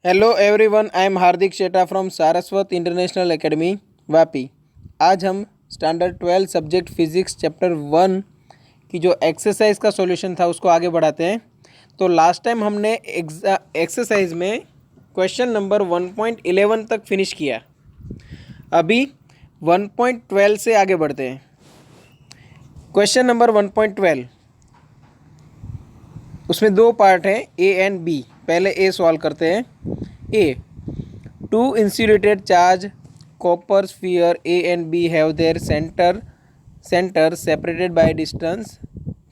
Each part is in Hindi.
Hello everyone, I am Hardik Sheta from Saraswat international academy Vapi. आज हम स्टैंडर्ड 12 सब्जेक्ट फिजिक्स चैप्टर 1 की जो एक्सरसाइज का सॉल्यूशन था उसको आगे बढ़ाते हैं। तो लास्ट टाइम हमने एक्सरसाइज में क्वेश्चन नंबर 1.11 तक फिनिश किया। अभी 1.12 से आगे बढ़ते हैं। क्वेश्चन नंबर 1.12, उसमें दो पार्ट हैं, ए एंड बी। पहले ए सॉल्व करते हैं। A, two insulated charge copper sphere A and B have their centre separated by distance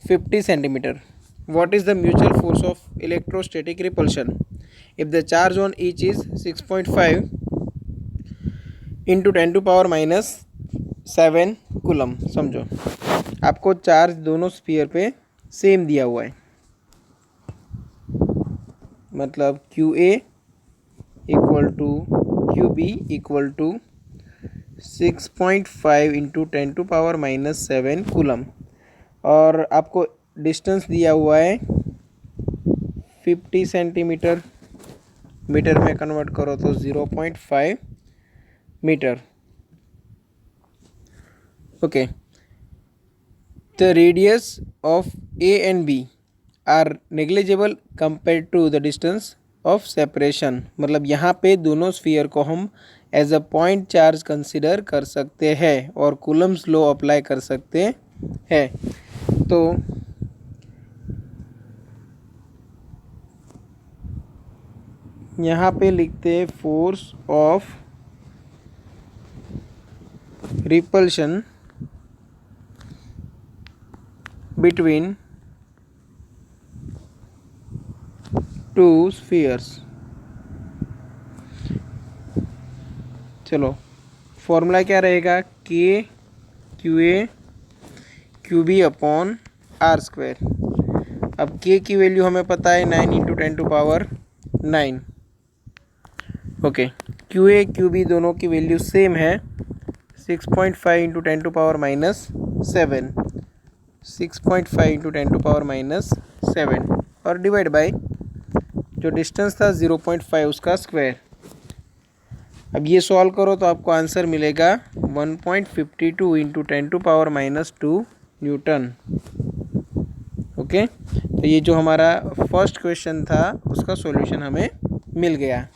50 centimetre. What is the mutual force of electrostatic repulsion if the charge on each is 6.5 into 10 to power minus 7 coulomb. समझो, आपको चार्ज दोनों स्फीयर पे सेम दिया हुआ है, मतलब q a equal to q b equal to 6.5 into 10 to power minus 7 coulomb, और आपको डिस्टेंस दिया हुआ है 50 सेंटीमीटर। मीटर में कन्वर्ट करो तो 0.5 metre. Okay, the radius of a and b are negligible compare to the distance of separation. मतलब यहाँ पे दोनों स्फीयर को हम as a point charge consider कर सकते हैं और कूलम्स लॉ अप्लाई कर सकते हैं। तो यहाँ पे लिखते हैं force of repulsion between two spheres. चलो, फॉर्मूला क्या रहेगा? K q a q b upon r square. अब के की वैल्यू हमें पता है 9 into 10 to power 9। Okay, q a q b दोनों की वैल्यू सेम है, 6.5 into 10 to power minus 7, 6.5 into 10 to power minus 7 और डिवाइड बाई जो डिस्टेंस था 0.5 उसका स्क्वायर। अब ये सॉल्व करो तो आपको आंसर मिलेगा 1.52 into 10 to power minus 2 newton. Okay, तो ये जो हमारा फर्स्ट क्वेश्चन था उसका सॉल्यूशन हमें मिल गया।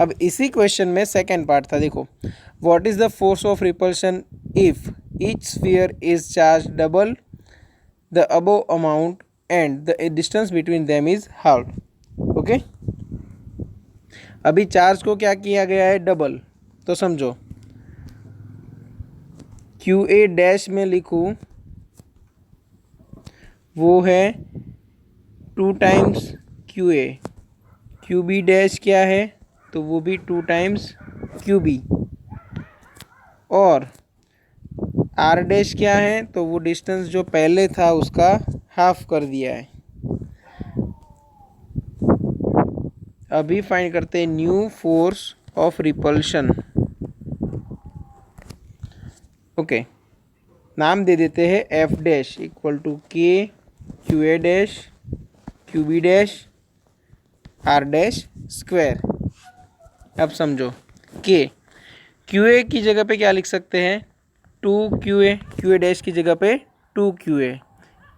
अब इसी क्वेश्चन में सेकंड पार्ट था, देखो, what is the force of repulsion if each sphere is charge double the above amount and the distance between them is half. Okay, अभी चार्ज को क्या किया गया है? डबल। तो समझो, क्यू ए डैश में लिखूँ वो है 2 times q a, q b dash क्या है तो वो भी 2 टाइम्स क्यू बी, और आर डैश क्या है तो वो डिस्टेंस जो पहले था उसका हाफ कर दिया है। अभी फाइंड करते हैं new force of repulsion. Okay, नाम दे देते हैं F dash equal to k q a dash q b dash r dash square. अब समझो, के क्यू ए की जगह पे क्या लिख सकते हैं? 2 क्यू ए डैश की जगह पे 2 q a,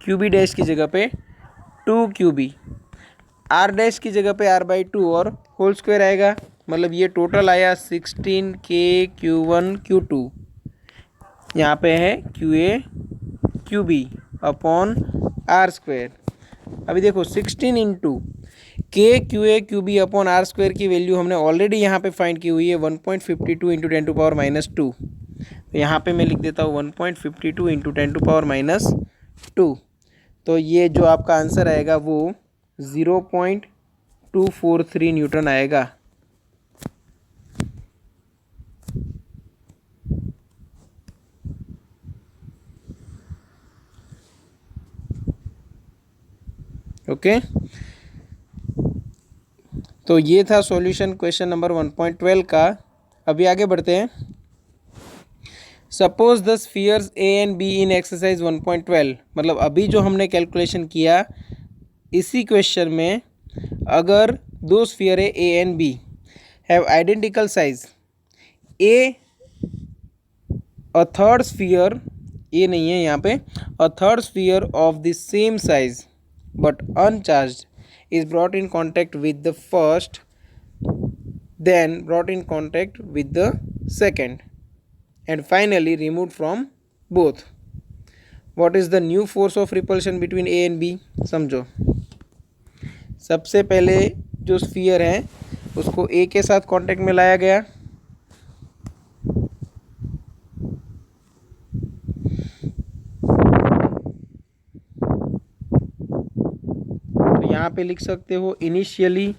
q b dash की जगह पे 2 क्यू बी, आर डैश की जगह पे आर बाई 2 और होल स्क्वायर आएगा। मतलब ये टोटल आया 16 के क्यू वन क्यू टू। यहाँ पे है q a q b upon r square. अभी देखो, 16 into k q a q b upon r square की वैल्यू हमने ऑलरेडी यहाँ पे फाइंड की हुई है 1.52 इंटू 10 टू पावर माइनस 2। तो यहाँ पे मैं लिख देता हूँ 1.52 इंटू 10 टू पावर माइनस 2। तो ये जो आपका आंसर आएगा वो 0.243 न्यूटन आएगा। ओके, तो ये था सॉल्यूशन क्वेश्चन नंबर 1.12 का। अभी आगे बढ़ते हैं। Suppose the spheres A and be in exercise 1.12। मतलब अभी जो हमने कैलकुलेशन किया इसी क्वेश्चन में, अगर दो स्फीयर है a and B have identical size, a a third sphere, ये नहीं है यहाँ पे, a third sphere of the same size but uncharge is brought in contact with the first, then brought in contact with the second and finally removed from both. What is the new force of repulsion between A and B? समझो, सबसे पहले जो स्फीयर है उसको A के साथ कांटेक्ट में लाया गया, तो यहाँ पे लिख सकते हो initially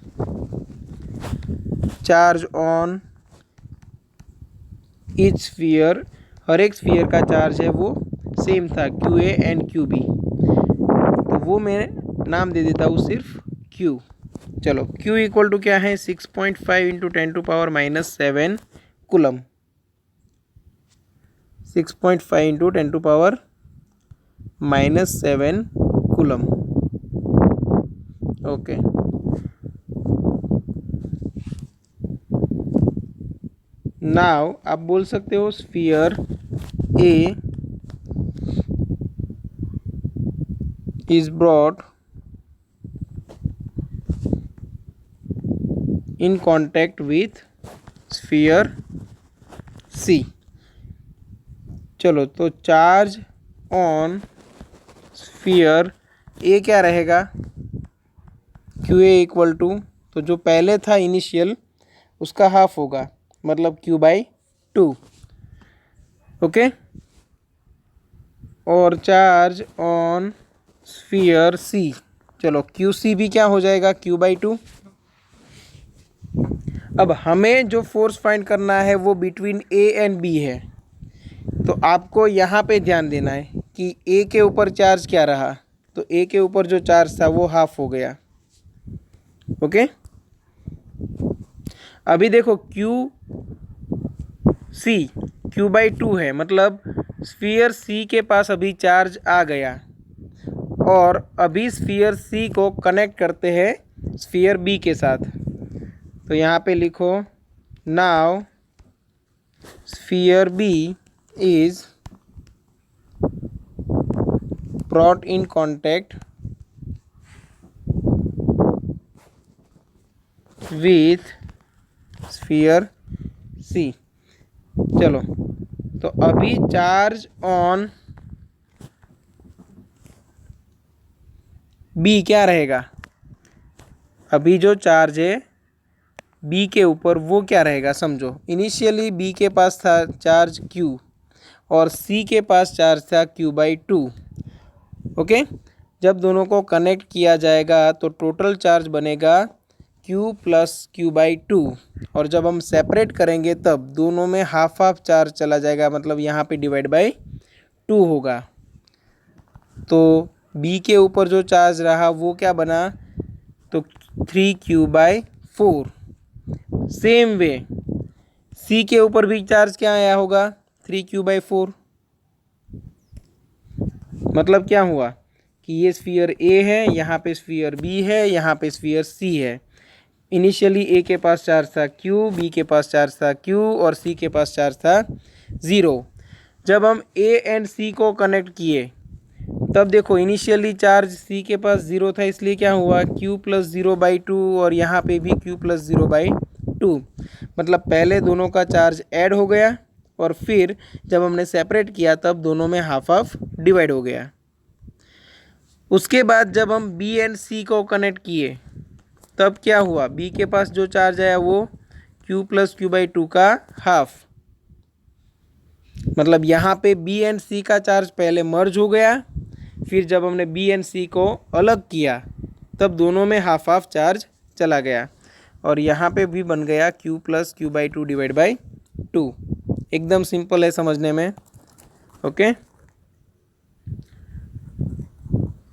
charge on each sphere, हर एक स्फीयर का चार्ज है वो सेम था, Q A and Q B, तो वो मैं नाम दे देता हूँ सिर्फ क्यू। चलो क्यू इक्वल टू क्या है, 6.5 into 10⁻⁻7 coulomb, 6.5 into 10⁻⁻7 coulomb. Okay, now आप बोल सकते हो sphere A is brought in contact with sphere C। चलो तो चार्ज ऑन स्फीयर ए क्या रहेगा, क्यू ए इक्वल टू, तो जो पहले था इनिशियल उसका हाफ होगा, मतलब क्यू बाई 2। ओके, और चार्ज ऑन स्फीयर सी, चलो क्यू सी भी क्या हो जाएगा, क्यू बाई 2। अब हमें जो फोर्स फाइंड करना है वो बिटवीन ए एंड बी है, तो आपको यहाँ पे ध्यान देना है कि ए के ऊपर चार्ज क्या रहा, तो ए के ऊपर जो चार्ज था वो हाफ हो गया। ओके, अभी देखो क्यू सी क्यू बाई 2 है, मतलब स्फीयर सी के पास अभी चार्ज आ गया और अभी स्फीयर सी को कनेक्ट करते हैं स्फीयर बी के साथ, तो यहाँ पे लिखो now sphere B is brought in contact with sphere C. चलो तो अभी चार्ज ऑन बी क्या रहेगा, अभी जो चार्ज है बी के ऊपर वो क्या रहेगा, समझो इनिशियली बी के पास था चार्ज क्यू और सी के पास चार्ज था क्यू बाई 2। ओके, जब दोनों को कनेक्ट किया जाएगा तो टोटल चार्ज बनेगा क्यू प्लस क्यू बाई 2, और जब हम सेपरेट करेंगे तब दोनों में हाफ हाफ चार्ज चला जाएगा, मतलब यहाँ पे डिवाइड बाई 2 होगा, तो बी के ऊपर जो चार्ज रहा वो क्या बना, तो 3Q/4। सेम वे सी के ऊपर भी चार्ज क्या आया होगा, 3Q/4। मतलब क्या हुआ कि ये स्फीयर ए है, यहाँ पे स्फीयर बी है, यहाँ पे स्फीयर सी है। इनिशियली ए के पास चार्ज था क्यू, बी के पास चार्ज था क्यू और सी के पास चार्ज था 0। जब हम ए एंड सी को कनेक्ट किए तब देखो इनिशियली चार्ज सी के पास 0 था, इसलिए क्या हुआ Q प्लस 0/2 और यहाँ पे भी Q प्लस 0/2, मतलब पहले दोनों का चार्ज ऐड हो गया और फिर जब हमने सेपरेट किया तब दोनों में हाफ हाफ डिवाइड हो गया। उसके बाद जब हम B एंड C को कनेक्ट किए तब क्या हुआ, B के पास जो चार्ज आया वो Q प्लस Q/2 का हाफ, मतलब यहाँ पे B एंड C का चार्ज पहले मर्ज हो गया, फिर जब हमने B एंड C को अलग किया तब दोनों में हाफ हाफ चार्ज चला गया और यहाँ पे भी बन गया Q plus Q/2 divide by 2। एकदम सिंपल है समझने में। ओके,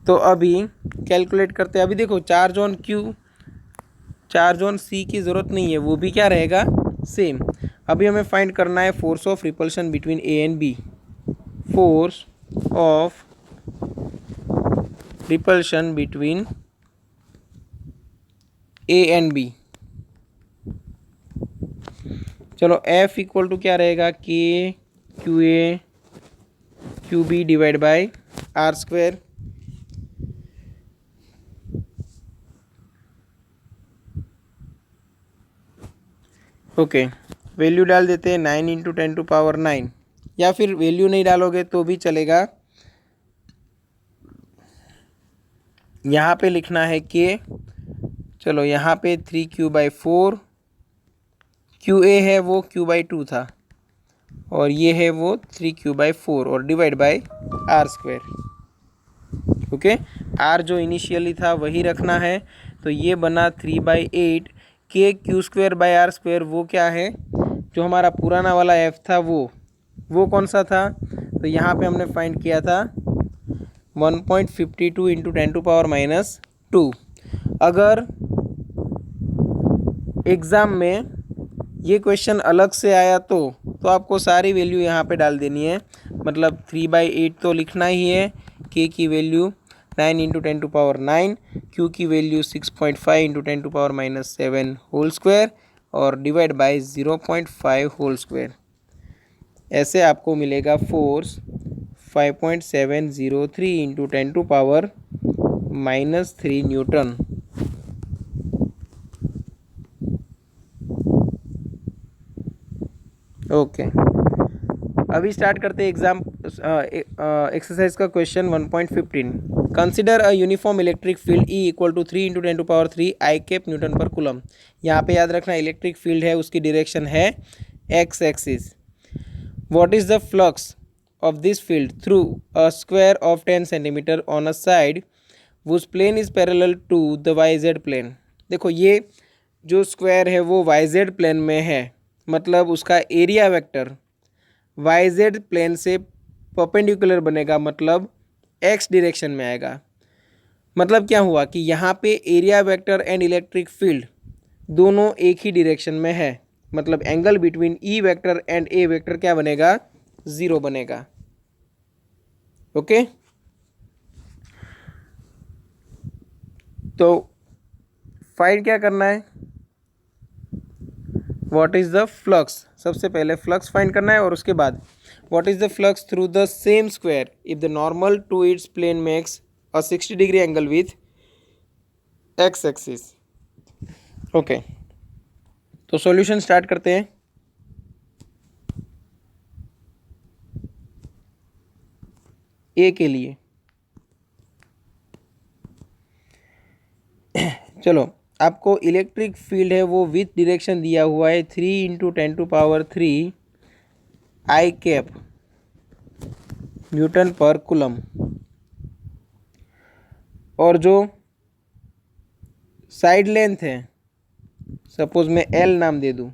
तो अभी कैलकुलेट करते हैं। अभी देखो charge on Q, charge on C की ज़रूरत नहीं है, वो भी क्या रहेगा, सेम। अभी हमें फाइंड करना है force of repulsion between a and b. Force of repulsion between a and b. चलो एफ इक्वल टू क्या रहेगा, k q a q b divide by r square. Okay, value डाल देते हैं 9 इंटू 10⁻⁹, या फिर वैल्यू नहीं डालोगे तो भी चलेगा। यहाँ पे लिखना है के, चलो यहाँ पे 3/4, क्यू ए है वो q/2 था, और ये है वो 3/4 और divide by r square. Okay, r जो इनिशियली था वही रखना है, तो ये बना 3/8 के Q²/R² वो क्या है, जो हमारा पुराना वाला एफ था वो कौन सा था, तो यहाँ पे हमने फाइंड किया था 1.52 इंटू 10⁻⁻²। अगर एग्ज़ाम में ये क्वेश्चन अलग से आया तो आपको सारी वैल्यू यहाँ पे डाल देनी है, मतलब 3/8 तो लिखना ही है, के की वैल्यू 9 इंटू 10⁻⁹, क्यू की वैल्यू 6.5 इंटू 10⁻⁷ होल स्क्वायर और डिवाइड बाय 0.5 होल स्क्वायर। ऐसे आपको मिलेगा फोर्स 5.703 इंटू 10⁻³ न्यूटन। ओके, अभी स्टार्ट करते हैं एग्जाम एक्सरसाइज का question 1.15। Consider a uniform electric field E equal to 3 into 10⁻³ i cap newton पर कूलम। यहाँ पे याद रखना इलेक्ट्रिक फील्ड है, उसकी डायरेक्शन है x axis. What is the flux of this field through a square of 10 centimetre on a side whose plane is parallel to the y Z plane. देखो ये जो स्क्वायर है वो वाई जेड प्लेन में है, मतलब उसका area vector y Z plane से परपेंडिकुलर बनेगा, मतलब एक्स डायरेक्शन में आएगा। मतलब क्या हुआ कि यहाँ पे area vector and electric field दोनों एक ही डायरेक्शन में है, मतलब angle between E vector and A vector क्या बनेगा, 0 बनेगा। ओके, तो फाइंड क्या करना है, व्हाट इज द फ्लक्स, सबसे पहले फ्लक्स फाइंड करना है और उसके बाद what is the flux through the same square if the normal to its plane makes a 60 degree angle with x axis. Okay, तो सॉल्यूशन स्टार्ट करते हैं। ए के लिए चलो, आपको इलेक्ट्रिक फील्ड है वो विथ डायरेक्शन दिया हुआ है 3 इंटू 10⁻³ आई कैप न्यूटन पर कूलम, और जो साइड लेंथ है सपोज मैं एल नाम दे दूं,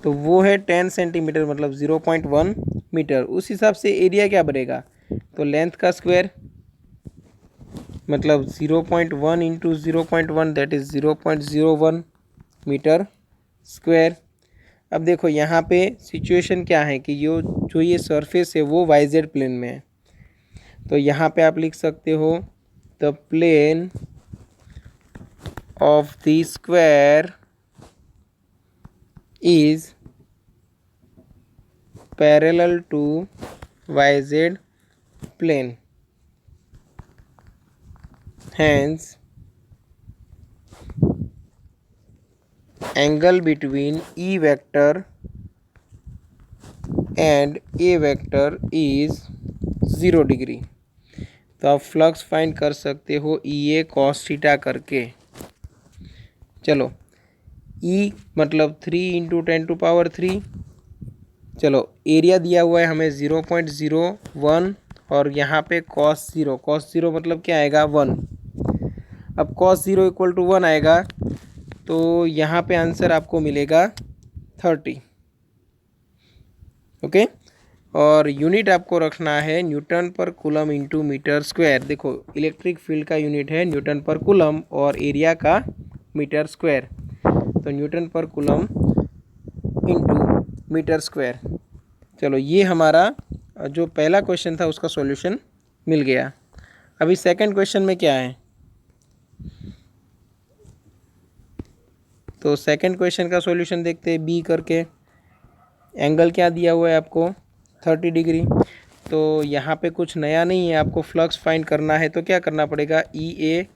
तो वो है 10 सेंटीमीटर, मतलब 0.1 मीटर। उस हिसाब से एरिया क्या बनेगा, तो लेंथ का स्क्वायर, मतलब 0.1 into 0.1 that is 0.01 metre square. अब देखो यहाँ पे सिचुएशन क्या है कि जो ये सरफेस है वो वाई जेड प्लेन में है, तो यहाँ पे आप लिख सकते हो the plane of the square is parallel to Y Z plane, hence angle between E vector and A vector is 0 degree. तो आप फ्लक्स फाइंड कर सकते हो ई ए कॉस थीटा करके। चलो E मतलब 3 इंटू 10⁻³, चलो एरिया दिया हुआ है हमें 0.01 और यहाँ पे cos 0 मतलब क्या आएगा 1। अब cos 0 इक्वल टू 1 आएगा, तो यहाँ पे आंसर आपको मिलेगा 30। ओके, और यूनिट आपको रखना है न्यूटन पर कूलम इंटू मीटर स्क्वायर। देखो इलेक्ट्रिक फील्ड का यूनिट है न्यूटन पर कूलम और एरिया का मीटर स्क्वायर, तो न्यूटन पर कूलम इंटू मीटर स्क्वायर। चलो ये हमारा जो पहला क्वेश्चन था उसका सॉल्यूशन मिल गया। अभी सेकंड क्वेश्चन में क्या है, तो सेकंड क्वेश्चन का सॉल्यूशन देखते हैं बी करके। एंगल क्या दिया हुआ है आपको 30 डिग्री। तो यहाँ पे कुछ नया नहीं है, आपको फ्लक्स फाइंड करना है तो क्या करना पड़ेगा, ई ए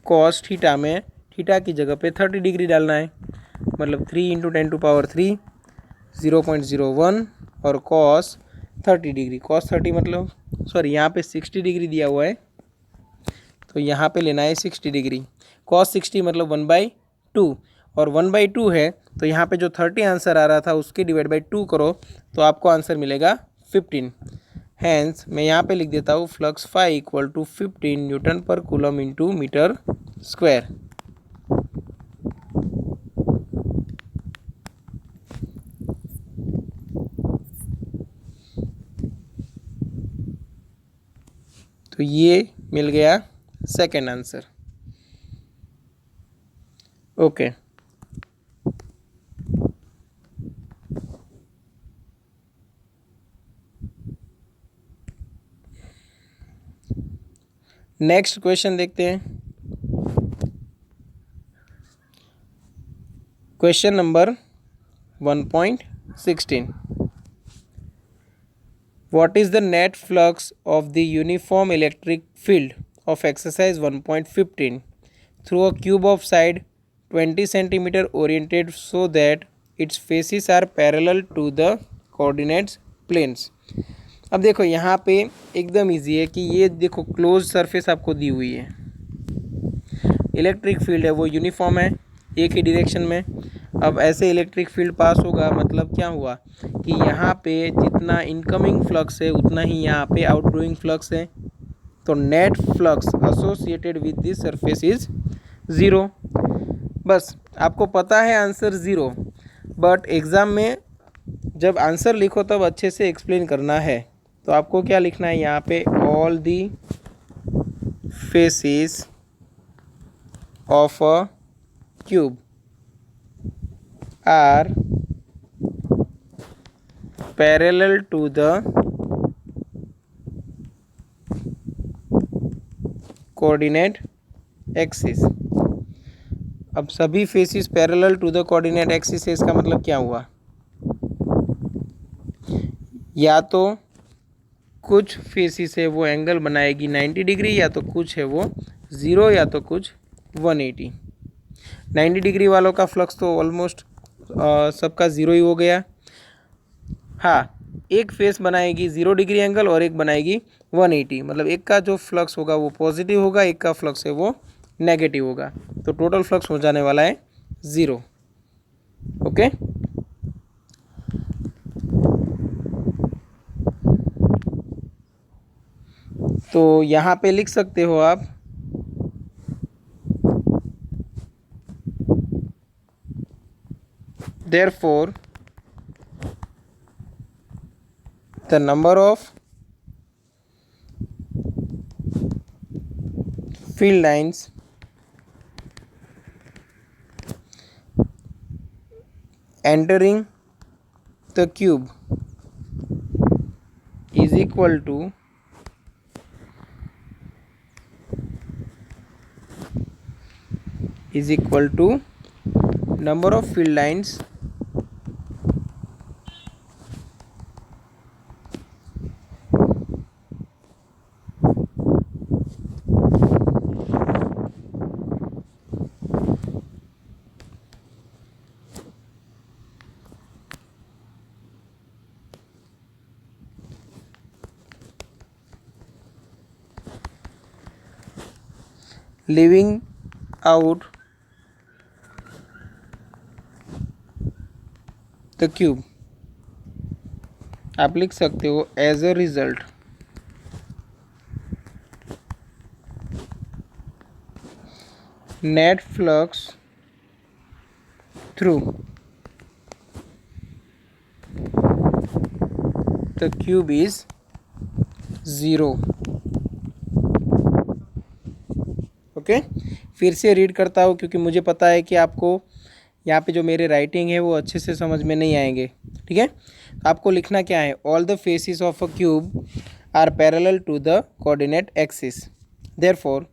कॉस थीटा में थीटा की जगह पे 30 डिग्री डालना है। मतलब 3 × 10⁻³ 0.01 और कॉस 30 डिग्री, कॉस 30 मतलब सॉरी यहाँ पे 60 डिग्री दिया हुआ है तो यहाँ पे लेना है 60 डिग्री। कॉस 60 मतलब 1/2 और 1/2 है तो यहाँ पे जो 30 आंसर आ रहा था उसके डिवाइड बाई 2 करो तो आपको आंसर मिलेगा 15। हैंस मैं यहाँ पे लिख देता हूँ flux phi equal to 15 newton पर कूलम इंटू मीटर स्क्वायर। तो ये मिल गया second answer. Okay next question देखते हैं। Question number 1.16 What is the net flux of the uniform electric field of exercise 1.15 through a cube of side 20 cm oriented so that its faces are parallel to the coordinates planes। अब देखो यहाँ पे एकदम इजी है कि ये देखो क्लोज सरफेस आपको दी हुई है, इलेक्ट्रिक फील्ड है वो यूनिफॉर्म है एक ही डायरेक्शन में। अब ऐसे इलेक्ट्रिक फील्ड पास होगा मतलब क्या हुआ कि यहाँ पे जितना इनकमिंग फ्लक्स है उतना ही यहाँ पे आउटगोइंग फ्लक्स है। तो net flux associated with this surface is 0। बस आपको पता है आंसर 0, बट एग्ज़ाम में जब आंसर लिखो तब अच्छे से एक्सप्लेन करना है। तो आपको क्या लिखना है यहाँ पे, all the faces of a cube are parallel to the coordinate axis। अब सभी faces parallel to the coordinate axis है, इसका मतलब क्या हुआ, या तो कुछ फेसिस है वो एंगल बनाएगी 90 डिग्री, या तो कुछ है वो 0, या तो कुछ 180। 90 डिग्री वालों का फ्लक्स तो ऑलमोस्ट सबका 0 ही हो गया। हाँ, एक फेस बनाएगी 0 डिग्री एंगल और एक बनाएगी 180, मतलब एक का जो फ्लक्स होगा वो पॉजिटिव होगा, एक का फ्लक्स है वो नेगेटिव होगा। तो टोटल फ्लक्स हो जाने वाला है 0। ओके तो यहाँ पे लिख सकते हो आप therefore the number of field lines entering the cube is equal to number of field lines leaving out the cube। आप लिख सकते हो as a result net flux through the cube is 0। Okay फिर से रीड करता हूँ क्योंकि मुझे पता है कि आपको यहाँ पे जो मेरे राइटिंग है वो अच्छे से समझ में नहीं आएंगे। ठीक है, आपको लिखना क्या है, all the faces of a cube are parallel to the coordinate axis, therefore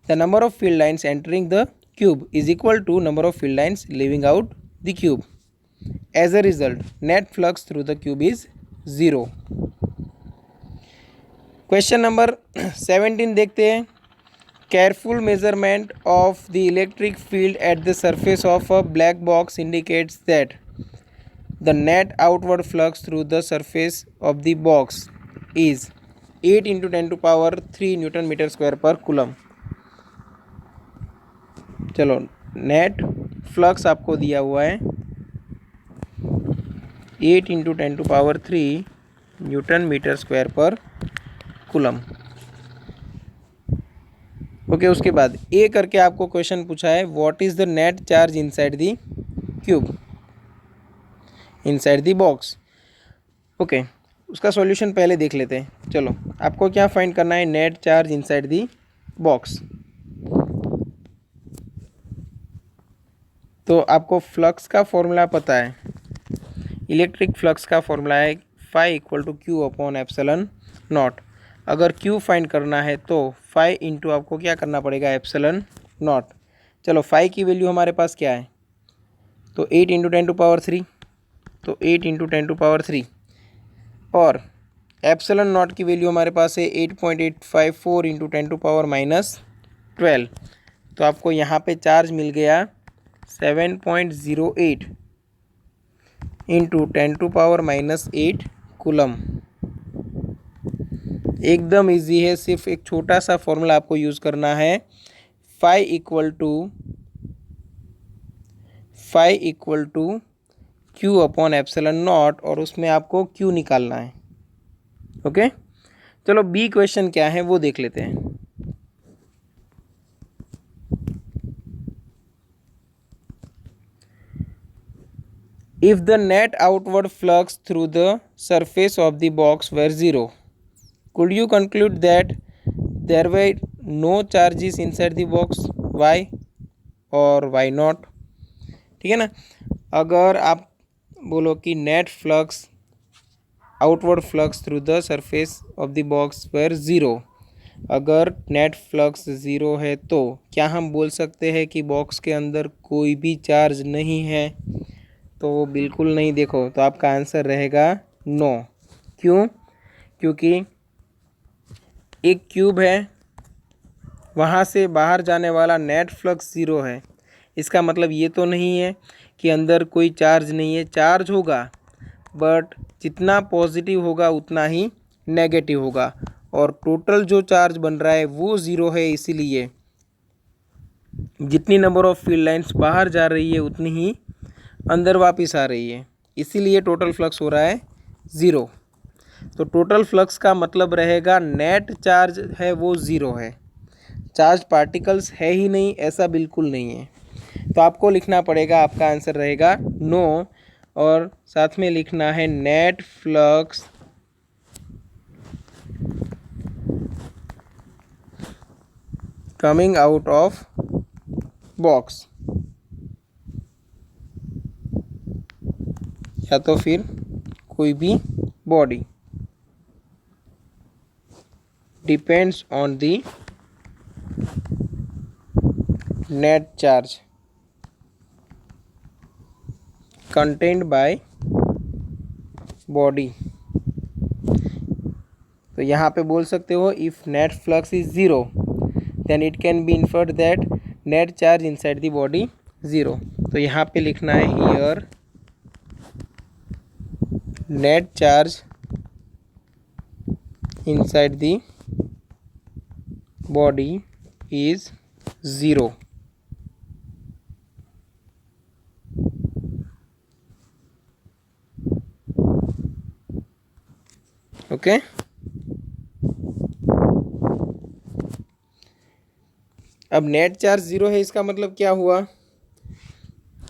the number of field lines entering the cube is equal to number of field lines leaving out the cube. As a result, net flux through the cube is 0. Question number 17 देखते हैं. Careful measurement of the electric field at the surface of a black box indicates that the net outward flux through the surface of the box is 8 into 10 to power 3 newton metre square पर कूलम. चलो, नेट फ्लक्स आपको दिया हुआ है 8 into 10 to power 3 newton metre square पर कूलम. ओके, उसके बाद ए करके आपको क्वेश्चन पूछा है what is the net charge inside the cube, inside the box. Okay, उसका सॉल्यूशन पहले देख लेते हैं. चलो, आपको क्या फाइंड करना है, net charge inside the box. तो आपको फ्लक्स का फॉर्मूला पता है, इलेक्ट्रिक फ्लक्स का फॉर्मूला है phi equal to Q upon epsilon naught. अगर क्यू फाइंड करना है तो फाई इंटू आपको क्या करना पड़ेगा, एप्सिलॉन नॉट. चलो, फाई की वैल्यू हमारे पास क्या है, तो 8 इंटू 10 टू पावर 3, तो 8 इंटू 10 टू पावर 3. और एप्सिलॉन नॉट की वैल्यू हमारे पास है 8.854 इंटू 10 टू पावर -12. तो आपको यहाँ पे चार्ज मिल गया 7.08 इंटू 10 टू पावर -8 कूलम. एकदम इजी है, सिर्फ एक छोटा सा फॉर्मूला आपको यूज़ करना है. Phi equal to Q upon epsilon naught, और उसमें आपको क्यू निकालना है. ओके, चलो बी क्वेश्चन क्या है वो देख लेते हैं. If the net outward flux through the surface of the box were 0, could you conclude that there were no charges inside the box? Why or why not? ठीक है ना. अगर आप बोलो कि net flux outward flux through the surface of the box पर 0, अगर नेट फ्लक्स 0 है तो क्या हम बोल सकते हैं कि बॉक्स के अंदर कोई भी चार्ज नहीं है? तो बिल्कुल नहीं. देखो, तो आपका आंसर रहेगा नो. क्यों? क्योंकि एक क्यूब है, वहाँ से बाहर जाने वाला नेट फ्लक्स 0 है. इसका मतलब ये तो नहीं है कि अंदर कोई चार्ज नहीं है. चार्ज होगा, बट जितना पॉजिटिव होगा उतना ही नेगेटिव होगा, और टोटल जो चार्ज बन रहा है वो 0 है. इसीलिए जितनी नंबर ऑफ फील्ड लाइंस बाहर जा रही है उतनी ही अंदर वापस आ रही है. इसीलिए टोटल फ्लक्स हो रहा है 0. तो टोटल फ्लक्स का मतलब रहेगा नेट चार्ज है वो 0 है, चार्ज पार्टिकल्स है ही नहीं, ऐसा बिल्कुल नहीं है. तो आपको लिखना पड़ेगा, आपका आंसर रहेगा नो, और साथ में लिखना है net flux coming out of box, या तो फिर कोई भी body, depends on the net charge contained by body. तो यहाँ पे बोल सकते हो if net flux is 0 then it can be inferred that net charge inside the body 0. तो यहाँ पे लिखना है here net charge inside the body is 0. Okay, अब नेट चार्ज 0 है, इसका मतलब क्या हुआ,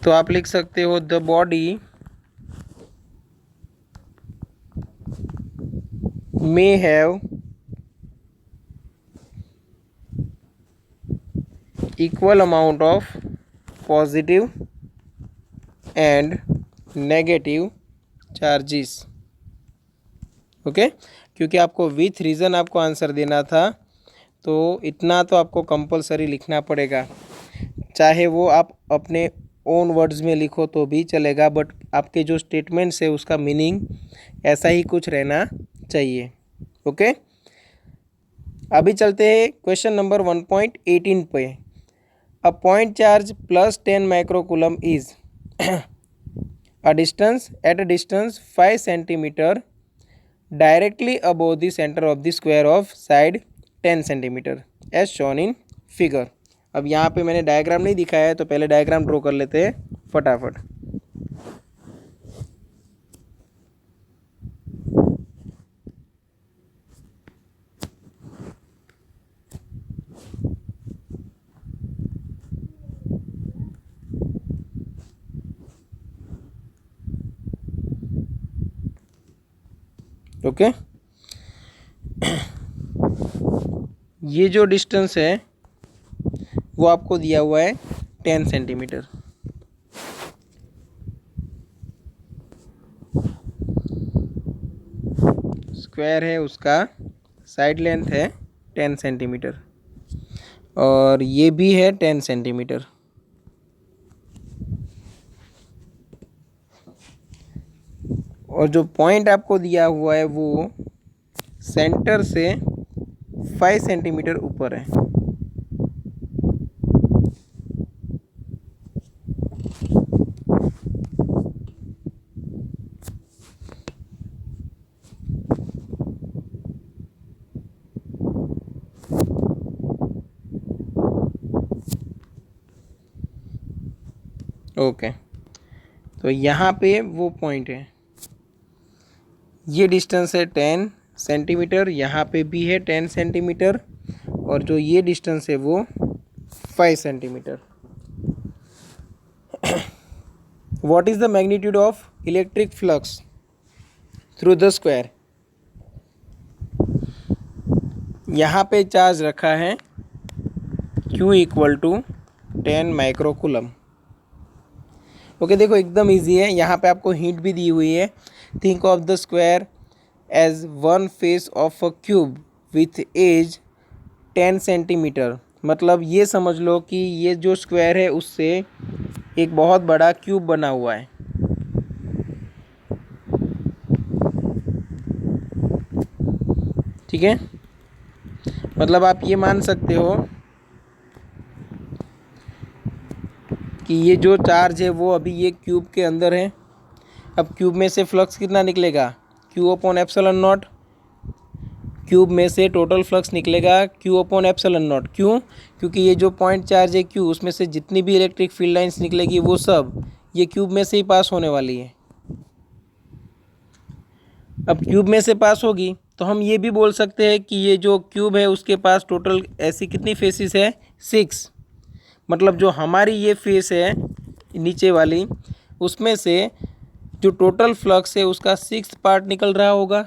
तो आप लिख सकते हो the body may have equal amount of positive and negative charges. Okay, क्योंकि आपको विथ रीज़न आपको आंसर देना था, तो इतना तो आपको कंपलसरी लिखना पड़ेगा. चाहे वो आप अपने ओन वर्ड्स में लिखो तो भी चलेगा, बट आपके जो स्टेटमेंट्स है उसका मीनिंग ऐसा ही कुछ रहना चाहिए। ओके, अभी चलते हैं क्वेश्चन नंबर 1.18 पे। अ point charge plus 10 microcoulomb is a distance at a distance 5 centimeter directly above the center of the square of side 10 centimeter as shown in figure। अब यहाँ पे मैंने डायग्राम नहीं दिखाया है तो पहले डायग्राम ड्रॉ कर लेते हैं फटाफट। ओके, ये जो डिस्टेंस है वो आपको दिया हुआ है 10 सेंटीमीटर। स्क्वायर है, उसका साइड लेंथ है 10 सेंटीमीटर और ये भी है 10 सेंटीमीटर। और जो पॉइंट आपको दिया हुआ है वो सेंटर से 5 सेंटीमीटर ऊपर है। ओके, तो यहाँ पे वो पॉइंट है, ये डिस्टेंस है 10 सेंटीमीटर, यहाँ पे भी है 10 सेंटीमीटर और जो ये डिस्टेंस है वो 5 centimetre. What is the magnitude of electric flux through the square. यहाँ पे चार्ज रखा है Q equal to 10 microcoulomb. Okay, देखो एकदम इजी है, यहाँ पे आपको हिंट भी दी हुई है। Think of the square as one face of a cube with edge 10 centimetre. मतलब ये समझ लो कि ये जो स्क्वायर है उससे एक बहुत बड़ा क्यूब बना हुआ है। ठीक है, मतलब आप ये मान सकते हो कि ये जो चार्ज है वो अभी ये क्यूब के अंदर है। अब क्यूब में से फ्लक्स कितना निकलेगा, Q upon epsilon not. Cube में से टोटल फ्लक्स निकलेगा Q अपॉन एप्सिलॉन नॉट। क्यों? क्योंकि ये जो पॉइंट चार्ज है Q, उसमें से जितनी भी इलेक्ट्रिक फील्ड लाइंस निकलेगी वो सब ये क्यूब में से ही पास होने वाली है। अब क्यूब में से पास होगी तो हम ये भी बोल सकते हैं कि ये जो क्यूब है उसके पास टोटल ऐसी कितनी फेसिस है, 6। मतलब जो हमारी ये फेस है नीचे वाली, उसमें से जो टोटल फ्लक्स है उसका 6th पार्ट निकल रहा होगा।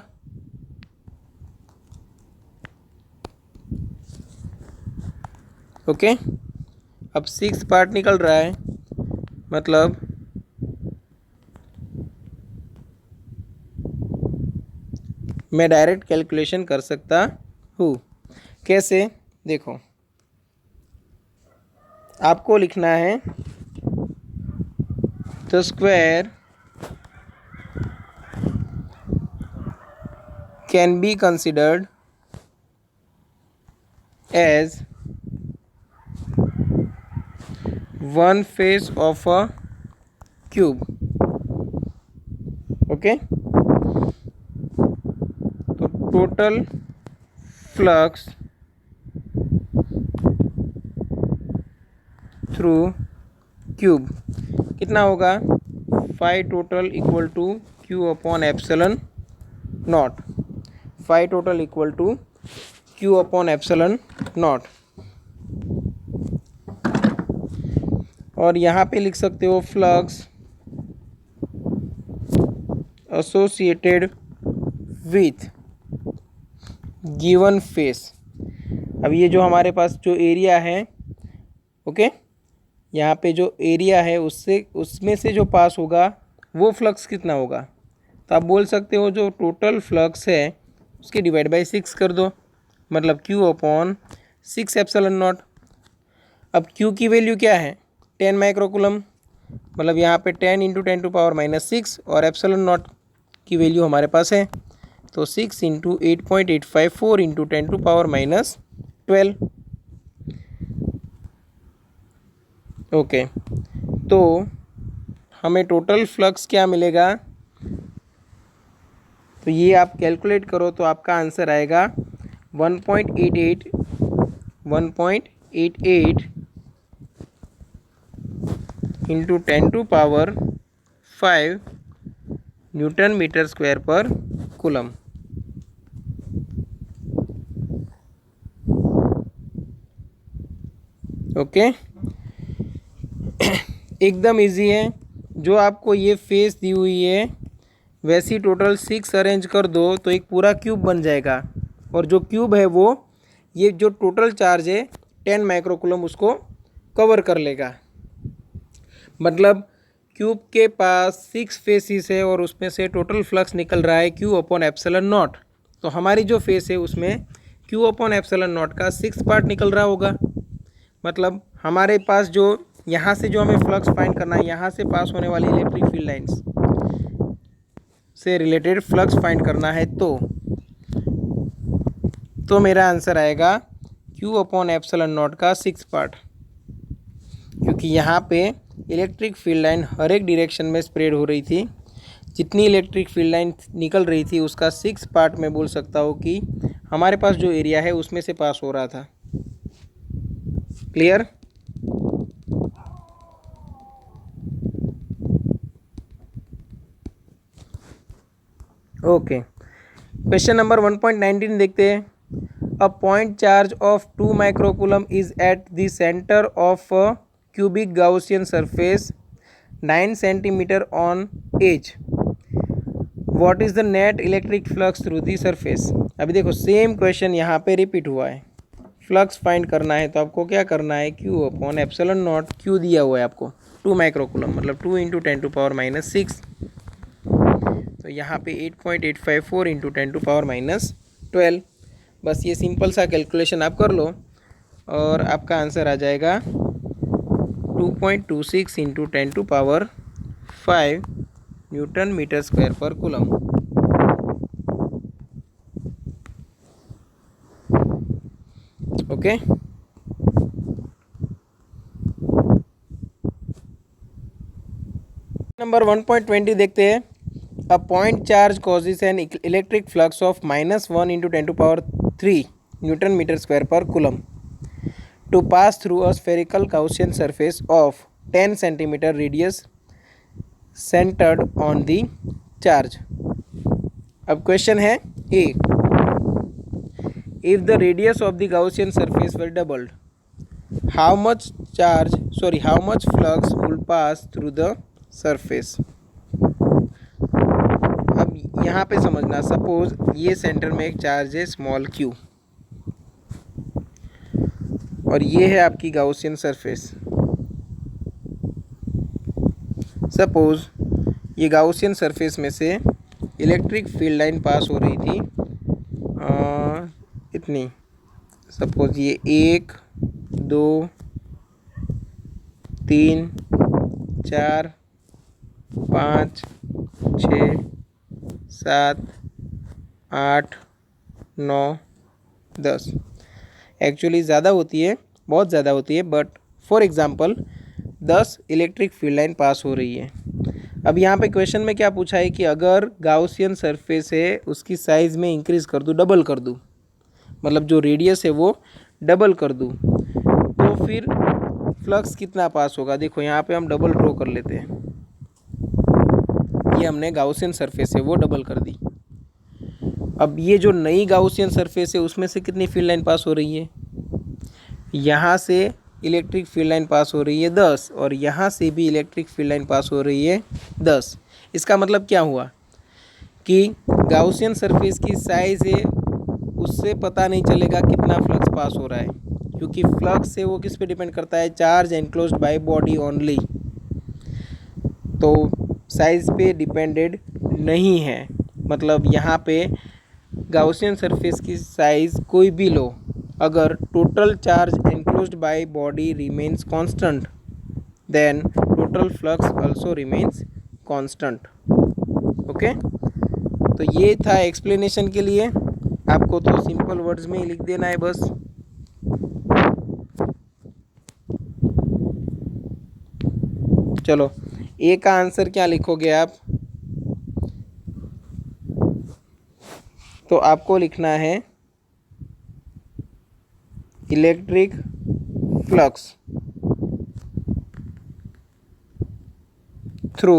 ओके, अब 6th पार्ट निकल रहा है, मतलब मैं डायरेक्ट कैलकुलेशन कर सकता हूँ। कैसे? देखो, आपको लिखना है the square can be considered as one face of a cube. Okay, तो टोटल फ्लक्स थ्रू क्यूब कितना होगा, 5 total equal to Q upon epsilon naught. 5 total equal to Q upon epsilon naught. और यहाँ पे लिख सकते हो flux associated with given face. अब ये जो हमारे पास जो एरिया है, ओके, यहाँ पे जो एरिया है उसमें से जो पास होगा वो फ्लक्स कितना होगा, तो आप बोल सकते हो जो टोटल फ्लक्स है उसके डिवाइड बाई 6 कर दो, मतलब Q अपॉन 6 एप्सिलॉन नॉट। अब Q की वैल्यू क्या है, 10 माइक्रोकुलम, मतलब यहाँ पे 10 इंटू 10⁻⁻6 और एप्सिलॉन नॉट की वैल्यू हमारे पास है, तो 6 इंटू 8.854 इंटू 10⁻12। ओके, तो हमें टोटल फ्लक्स क्या मिलेगा, तो ये आप कैलकुलेट करो तो आपका आंसर आएगा 1.88 इंटू 10⁵ न्यूटन मीटर स्क्वायर पर कूलम। ओके, एकदम इजी है। जो आपको ये फेस दी हुई है वैसी टोटल 6 अरेंज कर दो तो एक पूरा क्यूब बन जाएगा, और जो क्यूब है वो ये जो टोटल चार्ज है 10 माइक्रोकुलम उसको कवर कर लेगा। मतलब क्यूब के पास 6 फेसिस है और उसमें से टोटल फ्लक्स निकल रहा है Q/ε0। तो हमारी जो फेस है उसमें Q/ε0 का 6 पार्ट निकल रहा होगा। मतलब हमारे पास जो यहाँ से जो हमें फ्लक्स फाइंड करना है, यहाँ से पास होने वाली इलेक्ट्रिक फील्ड लाइंस से रिलेटेड फ्लक्स फाइंड करना है, तो मेरा आंसर आएगा Q/ε0 का 6 पार्ट, क्योंकि यहाँ पे इलेक्ट्रिक फील्ड लाइन हर एक डायरेक्शन में स्प्रेड हो रही थी। जितनी इलेक्ट्रिक फील्ड लाइन निकल रही थी उसका 6 पार्ट मैं बोल सकता हूँ कि हमारे पास जो एरिया है उसमें से पास हो रहा था। क्लियर? ओके, क्वेश्चन नंबर 1.19 देखते हैं। A point charge of 2 microcoulomb is at the centre of cubic Gaussian surface 9 centimetre on edge. What is the net electric flux through the surface. अभी देखो सेम क्वेश्चन यहाँ पे रिपीट हुआ है। फ्लक्स फाइंड करना है तो आपको क्या करना है, Q/ε0, Q दिया हुआ है आपको 2 माइक्रोकुलम, मतलब 2 इंटू 10⁻⁻6, तो यहाँ पे 8.854 इंटू 10⁻12। बस ये सिंपल सा कैलकुलेशन आप कर लो और आपका आंसर आ जाएगा 2.26 इंटू 10⁵ न्यूटन मीटर स्क्वायर पर कूलम। ओके, नंबर 1.20 देखते हैं। A point charge causes an electric flux of -1 into 10⁻3 newton metre square पर coulomb to pass through a spherical Gaussian surface of 10 centimetre radius centred on the charge. अब क्वेश्चन है A, if the radius of the Gaussian surface were doubled, how much flux will pass through the surface. अब यहाँ पे समझना, सपोज ये सेंटर में एक चार्ज है स्मॉल q और ये है आपकी गाउसियन सरफेस। सपोज ये गाउसियन सरफेस में से इलेक्ट्रिक फील्ड लाइन पास हो रही थी इतनी, सपोज ये 1 2 3 4 5 6 7 8 9 10। एक्चुअली ज़्यादा होती है, बहुत ज़्यादा होती है, but for example 10 electric field line pass हो रही है। अब यहाँ पे क्वेश्चन में क्या पूछा है कि अगर गाउसियन सरफेस है उसकी साइज़ में इंक्रीज़ कर दूँ, डबल कर दूँ, मतलब जो रेडियस है वो डबल कर दूँ, तो फिर फ्लक्स कितना पास होगा। देखो यहाँ पे हम डबल ड्रॉ कर लेते हैं, ये हमने गाउसियन सरफेस है वो डबल कर दी। अब ये जो नई गाउसियन सरफेस है उसमें से कितनी फील्ड लाइन पास हो रही है, यहाँ से इलेक्ट्रिक फील्ड लाइन पास हो रही है 10 और यहाँ से भी इलेक्ट्रिक फील्ड लाइन पास हो रही है 10। इसका मतलब क्या हुआ कि गाउसियन सरफेस की साइज़ है उससे पता नहीं चलेगा कितना फ्लक्स पास हो रहा है, क्योंकि फ्लक्स है वो किस पे डिपेंड करता है, charge enclosed by body only, तो साइज़ पे डिपेंडेड नहीं है। मतलब यहाँ पे गाउसियन सरफेस की साइज़ कोई भी लो, अगर total charge enclosed by body remains constant, then total flux also remains constant. Okay, तो ये था एक्सप्लेनेशन के लिए, आपको तो सिंपल वर्ड्स में ही लिख देना है बस। चलो, ए का आंसर क्या लिखोगे आप? तो आपको लिखना है electric flux through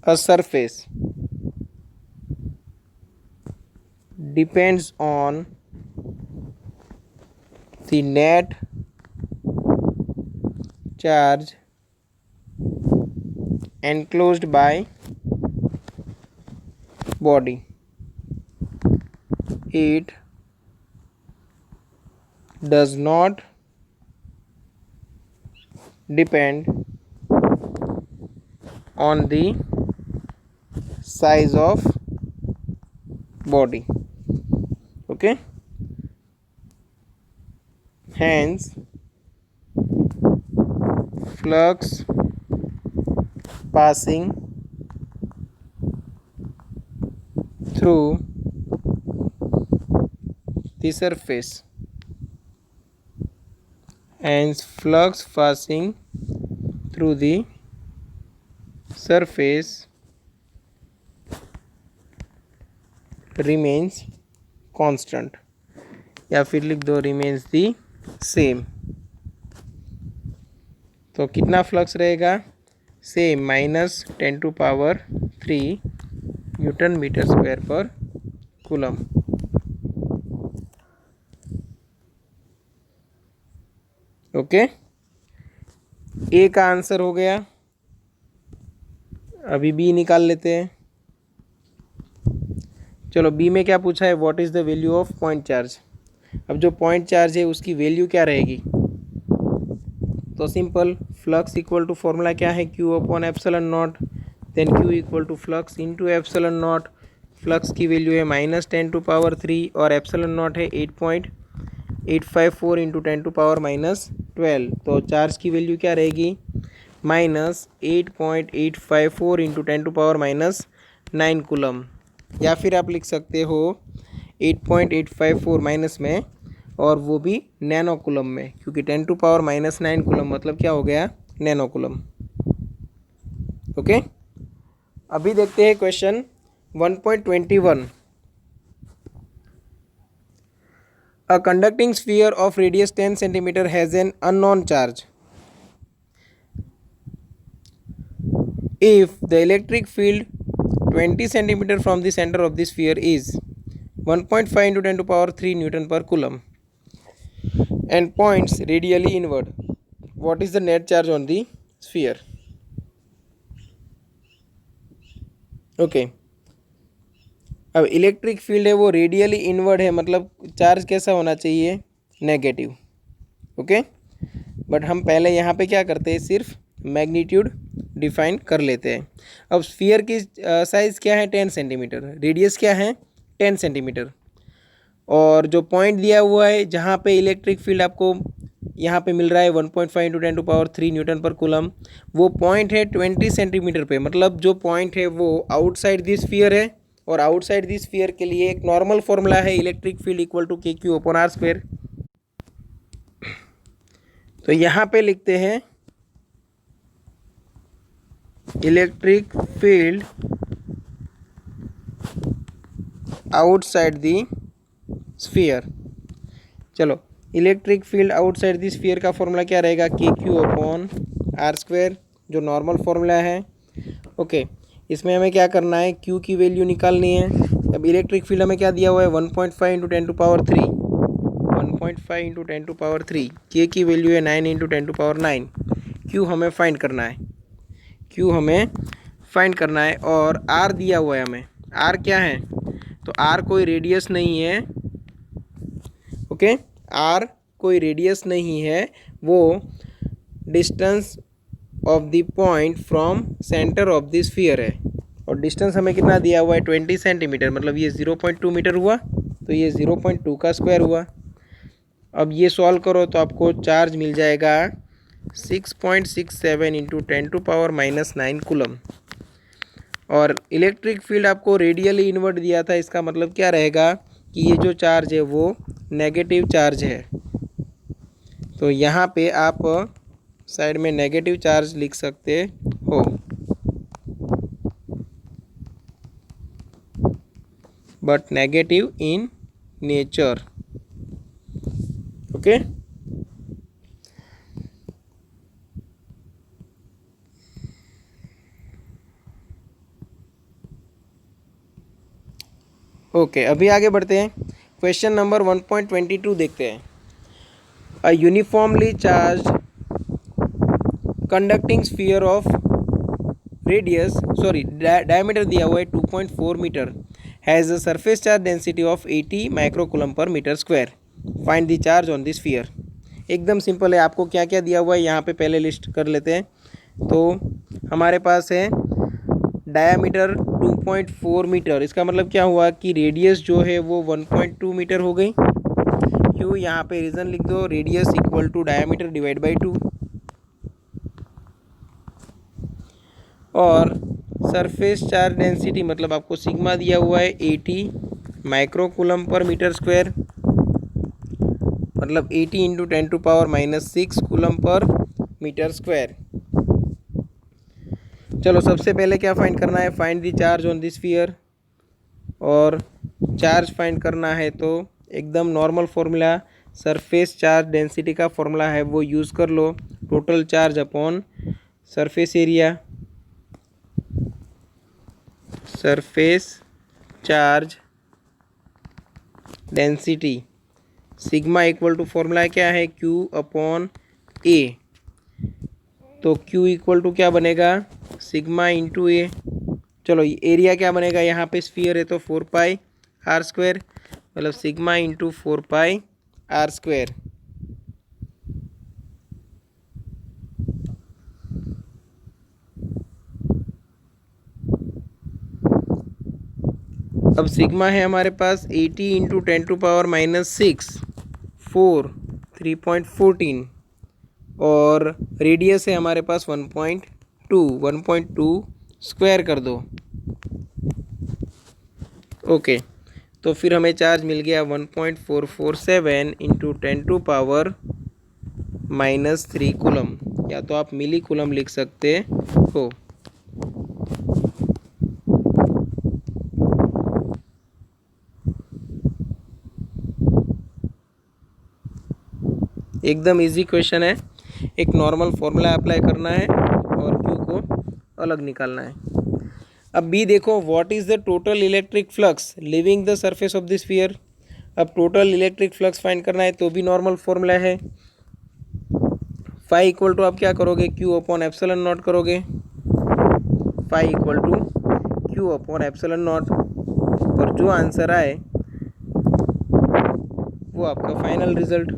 a surface depends on the net charge enclosed by body. It does not depend on the size of body. Okay, hence flux passing through the surface, hence flux passing through the surface remains constant, या फिर लिख दो remains the same। तो कितना फ्लक्स रहेगा? सेम, -10⁻³ न्यूटन मीटर स्क्वायर पर कूलम। ओके, ए का आंसर हो गया। अभी बी निकाल लेते हैं। चलो, बी में क्या पूछा है? What is the value of point charge. अब जो पॉइंट चार्ज है उसकी वैल्यू क्या रहेगी? तो simple, flux equal to formula क्या है? Q upon epsilon naught, then Q equal to flux into epsilon naught. Flux की वैल्यू है -10⁻³ और एप्सिलॉन नॉट है 8.854 इंटू 10⁻⁻12। तो चार्ज की वैल्यू क्या रहेगी? -8.854 इंटू 10⁻⁻9 कूलम। या फिर आप लिख सकते हो 8.854 माइनस में, और वो भी नैनो कूलम में, क्योंकि 10⁻⁻9 कूलम मतलब क्या हो गया? Nano coulomb. ओके, अभी देखते हैं question 1.21। A conducting sphere of radius 10 cm has an unknown charge. If the electric field 20 cm from the center of the sphere is 1.5 into 10⁻³ Newton per coulomb and points radially inward, what is the net charge on the sphere? Okay, अब इलेक्ट्रिक फील्ड है वो रेडियली इनवर्ड है, मतलब चार्ज कैसा होना चाहिए? नेगेटिव। ओके, बट हम पहले यहाँ पे क्या करते हैं? सिर्फ मैग्नीट्यूड डिफाइन कर लेते हैं। अब स्फीयर की साइज़ क्या है? 10 सेंटीमीटर। रेडियस क्या है? 10 सेंटीमीटर। और जो पॉइंट दिया हुआ है जहाँ पे इलेक्ट्रिक फील्ड आपको यहाँ पे मिल रहा है 1.5 इंटू 10⁻³ न्यूटन पर कूलम, वो पॉइंट है 20 सेंटीमीटर पे। मतलब जो पॉइंट है वो आउटसाइड दिस स्फीयर है, और आउटसाइड दिस स्फीयर के लिए एक नॉर्मल फॉर्मूला है electric field equal to KQ/R²। तो यहाँ पे लिखते हैं electric field outside the sphere. चलो, electric field outside the sphere का फॉर्मूला क्या रहेगा? KQ/R², जो नॉर्मल फॉर्मूला है। ओके, इसमें हमें क्या करना है? Q की वैल्यू निकालनी है। अब इलेक्ट्रिक फील्ड हमें क्या दिया हुआ है? 1.5 इंटू 10⁻³ 1.5 इंटू 10⁻³। K की वैल्यू है 9 इंटू 10⁻⁹। Q हमें फाइंड करना है, Q हमें फाइंड करना है। और R दिया हुआ है हमें। R क्या है? तो R कोई रेडियस नहीं है। ओके, R कोई रेडियस नहीं है, वो distance of the point from centre of the sphere है। और डिस्टेंस हमें कितना दिया हुआ है? 20 सेंटीमीटर, मतलब ये 0.2 मीटर हुआ, तो ये 0.2 का स्क्वायर हुआ। अब ये सॉल्व करो तो आपको चार्ज मिल जाएगा 6.67 इंटू 10⁻⁻9 कूलम। और इलेक्ट्रिक फील्ड आपको रेडियली इन्वर्ट दिया था, इसका मतलब क्या रहेगा कि ये जो चार्ज है वो नेगेटिव चार्ज है। तो यहाँ पे आप साइड में नेगेटिव चार्ज लिख सकते हो, but negative in nature. Okay, okay अभी आगे बढ़ते हैं। क्वेश्चन नंबर 1.22 देखते हैं। A uniformly charge conducting sphere of radius diameter दिया हुआ है 2.4 metre, has a surface charge density of 80 microcoulomb per metre square. Find the charge on this sphere. एकदम सिंपल है, आपको क्या क्या दिया हुआ है यहाँ पे पहले लिस्ट कर लेते हैं। तो हमारे पास है डायामीटर 2.4 मीटर, इसका मतलब क्या हुआ कि रेडियस जो है वो 1.2 मीटर हो गई। क्यों, यहाँ पे रीज़न लिख दो, radius equal to diameter divide by 2। और सरफेस चार्ज डेंसिटी मतलब आपको सिग्मा दिया हुआ है 80 माइक्रोकूलम पर मीटर स्क्वायर, मतलब 80 इंटू 10⁻⁻6 कूलम पर मीटर स्क्वायर। चलो सबसे पहले क्या फाइंड करना है, find the charge on this sphere. और चार्ज फाइंड करना है तो एकदम normal formula surface charge density का फॉर्मूला है वो यूज़ कर लो, total charge upon surface area. Surface charge density sigma equal to formula क्या है, Q अपॉन A। तो Q इक्वल टू क्या बनेगा, सिग्मा इंटू ए। चलो एरिया क्या बनेगा, यहाँ पे स्फीयर है तो 4πr², मतलब सिग्मा इंटू 4πr²। अब सिग्मा है हमारे पास 80 इंटू 10⁻⁻6 4 3.14, और रेडियस है हमारे पास 1.2 स्क्वायर कर दो। ओके, तो फिर हमें चार्ज मिल गया 1.447 इंटू 10⁻⁻3 कूलम, या तो आप मिली कूलम लिख सकते हो। एकदम इजी क्वेश्चन है, एक नॉर्मल फॉर्मूला अप्लाई करना है और Q को अलग निकालना है। अब बी देखो, what is the total electric flux leaving the surface of the sphere. अब टोटल इलेक्ट्रिक फ्लक्स फाइंड करना है तो भी नॉर्मल फॉर्मूला है, फाई इक्वल टू आप क्या करोगे, Q अपॉन एप्सिलॉन नॉट करोगे। Phi equal to Q upon epsilon naught, और जो आंसर आए वो आपका फाइनल रिजल्ट।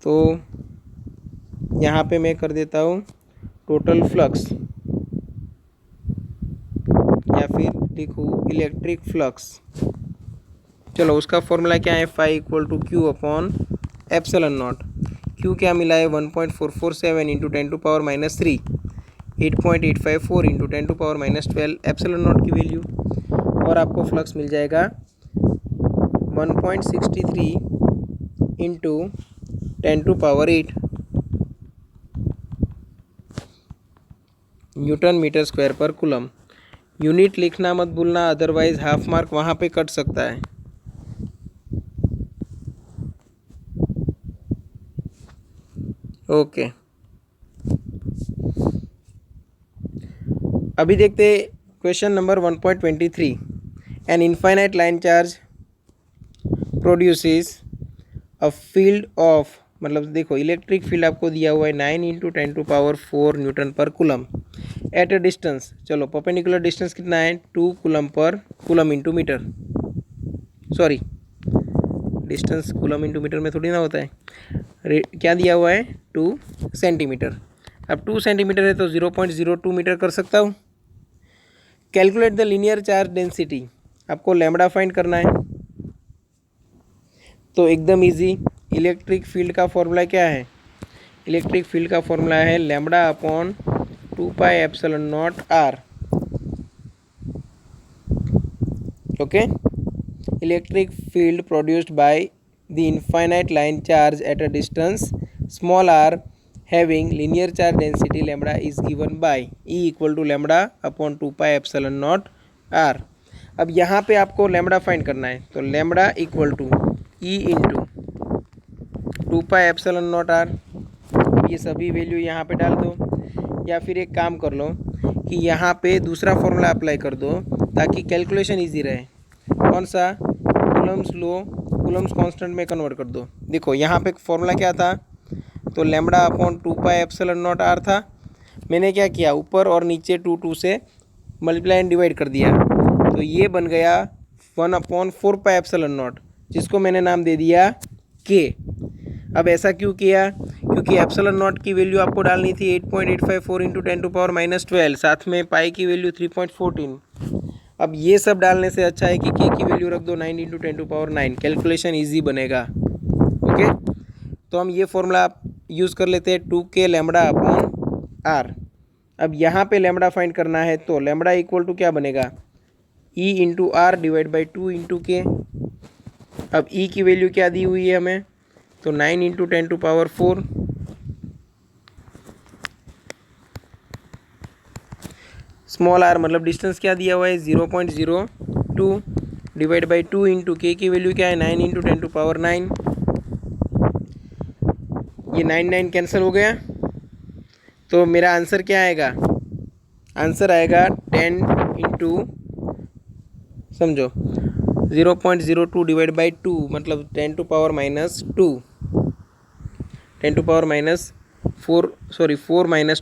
तो यहाँ पे मैं कर देता हूँ टोटल फ्लक्स, या फिर लिखूँ इलेक्ट्रिक फ्लक्स। चलो उसका फॉर्मूला क्या है, phi equal to Q upon epsilon naught. Q क्या मिला है, 1.447 इंटू 10⁻⁻3, 8.854 इंटू 10⁻⁻12 एप्सिलॉन नॉट की वैल्यू, और आपको फ्लक्स मिल जाएगा 1.63 इंटू 10⁸ न्यूटन मीटर स्क्वायर पर कूलम। यूनिट लिखना मत भूलना, अदरवाइज हाफ मार्क वहाँ पे कट सकता है। ओके, अभी देखते question number 1.23। An infinite line charge produces a field of, मतलब देखो इलेक्ट्रिक फील्ड आपको दिया हुआ है 9 इंटू 10⁴ न्यूटन पर कूलम एट अ डिस्टेंस। चलो परपेंडिकुलर डिस्टेंस कितना है, 2 कूलम पर coulomb into metre, sorry distance coulomb into metre में थोड़ी ना होता है। क्या दिया हुआ है, 2 सेंटीमीटर। अब 2 सेंटीमीटर है तो 0.02 मीटर कर सकता हूँ। Calculate the linear charge density, आपको लैम्बडा फाइंड करना है। तो एकदम इजी, इलेक्ट्रिक फील्ड का फॉर्मूला क्या है, इलेक्ट्रिक फील्ड का फॉर्मूला है lambda upon 2πε0 R. Okay, electric field produced by the infinite line charge at a distance small R having linear charge density lambda is given by E equal to lambda upon 2πε0 R. अब यहाँ पे आपको लैम्बडा फाइंड करना है, तो lambda equal to E into 2πε0 R. ये सभी वैल्यू यहाँ पे डाल दो, या फिर एक काम कर लो कि यहाँ पे दूसरा फॉर्मूला अप्लाई कर दो ताकि कैलकुलेशन इजी रहे। कौन सा? कूलम्स लॉ, कूलम्स कांस्टेंट में कन्वर्ट कर दो। देखो यहाँ पे फॉर्मूला क्या था, तो लैम्बडा अपॉन 2πε0 आर था। मैंने क्या किया, ऊपर और नीचे 2 से मल्टीप्लाई एंड डिवाइड कर दिया, तो ये बन गया 1/4πε0, जिसको मैंने नाम दे दिया के। अब ऐसा क्यों किया? क्योंकि ε0 की वैल्यू आपको डालनी थी 8.854 इंटू 10⁻12, साथ में पाई की वैल्यू 3.14। अब ये सब डालने से अच्छा है कि के की वैल्यू रख दो 9 इंटू 10⁻9, कैलकुलेशन ईजी बनेगा। ओके, तो हम ये फॉर्मूला यूज़ कर लेते हैं 2k लैम्बडा अपॉन आर। अब यहाँ पे लैम्बडा फाइंड करना है, तो लैम्बडा इक्वल टू क्या बनेगा, E into R divide by 2 into K. अब ई की वैल्यू क्या दी हुई है हमें, तो 9 इंटू 10⁻4। स्मॉल आर मतलब डिस्टेंस क्या दिया हुआ है 0.02 डिवाइड बाई 2 इंटू के की वैल्यू क्या है 9 इंटू 10⁻9। ये 9 कैंसिल हो गया, तो मेरा आंसर क्या आएगा, आंसर आएगा 10 इंटू समझो 0.02 डिवाइड बाई 2 मतलब 10⁻2, 4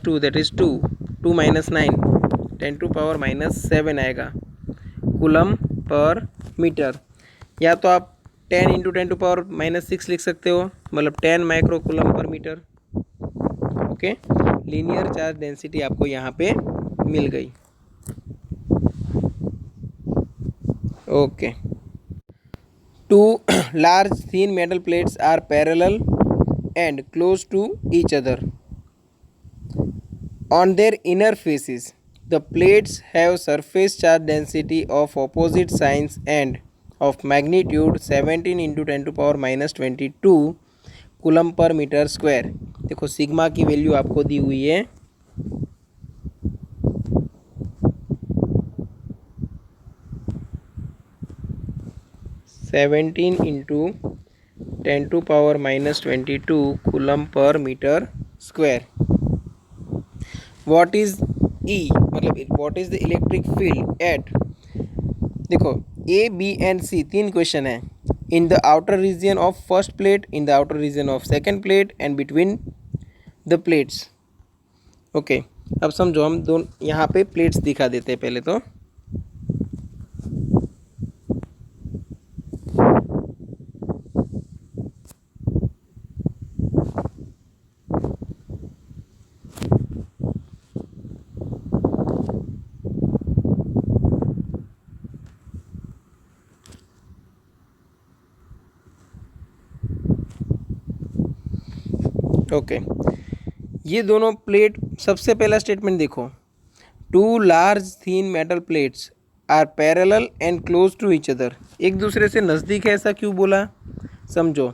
- 2 दैट इज़ 2, 2 - 9 10⁻7 आएगा कूलम पर मीटर। या तो आप 10 इंटू 10⁻6 लिख सकते हो, मतलब 10 माइक्रो कूलम पर metre. Okay, linear charge density आपको यहाँ पे मिल गई। Okay, 2 large thin metal plates are parallel and close to each other. On their inner faces, the plates have surface charge density of opposite signs and of magnitude 17 into 10⁻22 coulomb पर मीटर स्क्वायर। देखो सिग्मा की वैल्यू आपको दी हुई है 17 इंटू 10⁻22 कूलम पर metre square. What is E मतलब what is the electric field at, देखो A B and C 3 question है। In the outer region of first plate, in the outer region of second plate and between the plates. Okay, अब समझो हम दोनों यहाँ पे प्लेट्स दिखा देते हैं पहले तो। ओके, ये दोनों प्लेट, सबसे पहला स्टेटमेंट देखो, 2 large thin metal plates are parallel and close to each other. एक दूसरे से नज़दीक है, ऐसा क्यों बोला, समझो।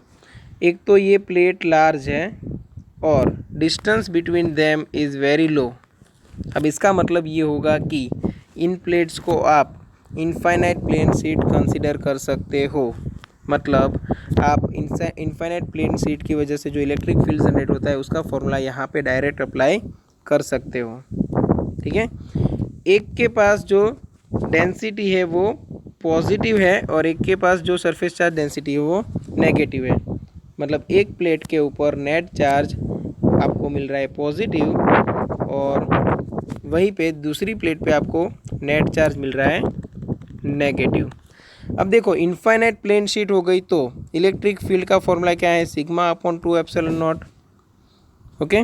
एक तो ये प्लेट लार्ज है और distance between them is very low. अब इसका मतलब ये होगा कि इन प्लेट्स को आप इनफाइनाइट प्लेन शीट कंसीडर कर सकते हो। मतलब आप इनफाइनाइट प्लेन शीट की वजह से जो इलेक्ट्रिक फील्ड जनरेट होता है उसका फॉर्मूला यहाँ पे डायरेक्ट अप्लाई कर सकते हो। ठीक है, एक के पास जो डेंसिटी है वो पॉजिटिव है और एक के पास जो सरफेस चार्ज डेंसिटी है वो नेगेटिव है। मतलब एक प्लेट के ऊपर नेट चार्ज आपको मिल रहा है पॉजिटिव और वहीं पे दूसरी प्लेट पे आपको नेट चार्ज मिल रहा है नेगेटिव। अब देखो इनफाइनाइट प्लेन शीट हो गई तो इलेक्ट्रिक फील्ड का फॉर्मूला क्या है, सिग्मा अपॉन 2ε0। ओके,